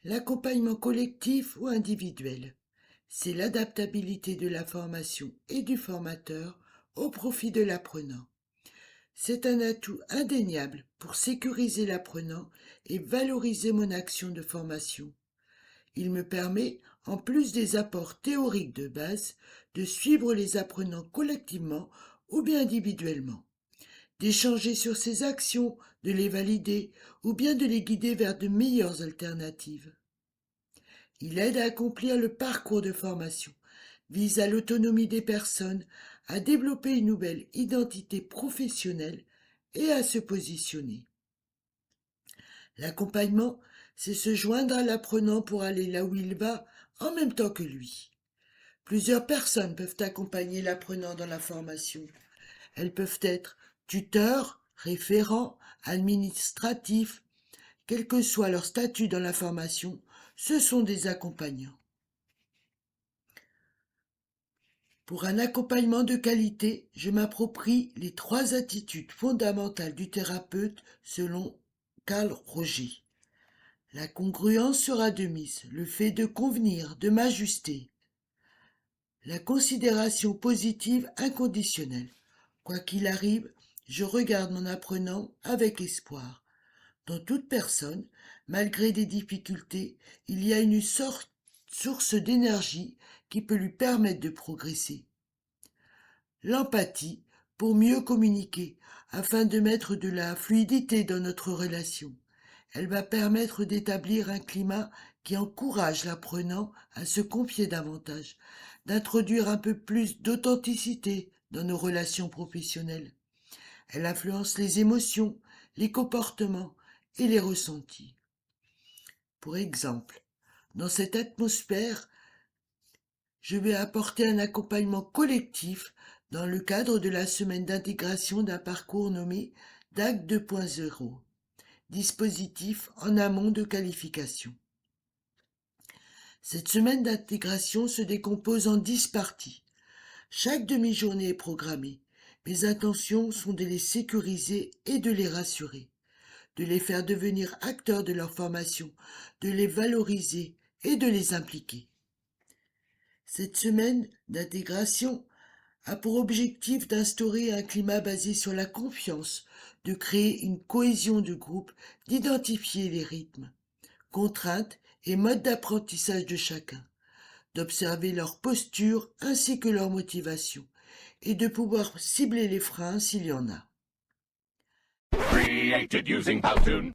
L'accompagnement collectif ou individuel, c'est l'adaptabilité de la formation et du formateur au profit de l'apprenant. C'est un atout indéniable pour sécuriser l'apprenant et valoriser mon action de formation. Il me permet, en plus des apports théoriques de base, de suivre les apprenants collectivement ou bien individuellement, d'échanger sur ces actions, de les valider ou bien de les guider vers de meilleures alternatives. Il aide à accomplir le parcours de formation, vise à l'autonomie des personnes, à développer une nouvelle identité professionnelle et à se positionner. L'accompagnement, c'est se joindre à l'apprenant pour aller là où il va en même temps que lui. Plusieurs personnes peuvent accompagner l'apprenant dans la formation. Elles peuvent être tuteurs, référents, administratifs, quel que soit leur statut dans la formation, ce sont des accompagnants. Pour un accompagnement de qualité, je m'approprie les 3 attitudes fondamentales du thérapeute selon Carl Roger. La congruence sera de mise, le fait de convenir, de m'ajuster. La considération positive inconditionnelle. Quoi qu'il arrive, je regarde mon apprenant avec espoir. Dans toute personne, malgré des difficultés, il y a une source d'énergie qui peut lui permettre de progresser. L'empathie, pour mieux communiquer, afin de mettre de la fluidité dans notre relation. Elle va permettre d'établir un climat qui encourage l'apprenant à se confier davantage, d'introduire un peu plus d'authenticité dans nos relations professionnelles. Elle influence les émotions, les comportements et les ressentis. Pour exemple, dans cette atmosphère, je vais apporter un accompagnement collectif dans le cadre de la semaine d'intégration d'un parcours nommé DAC 2.0, dispositif en amont de qualification. Cette semaine d'intégration se décompose en 10 parties. Chaque demi-journée est programmée. Mes intentions sont de les sécuriser et de les rassurer, de les faire devenir acteurs de leur formation, de les valoriser et de les impliquer. Cette semaine d'intégration a pour objectif d'instaurer un climat basé sur la confiance, de créer une cohésion de groupe, d'identifier les rythmes, contraintes et modes d'apprentissage de chacun, d'observer leur posture ainsi que leur motivation, et de pouvoir cibler les freins s'il y en a. Created using Powtoon.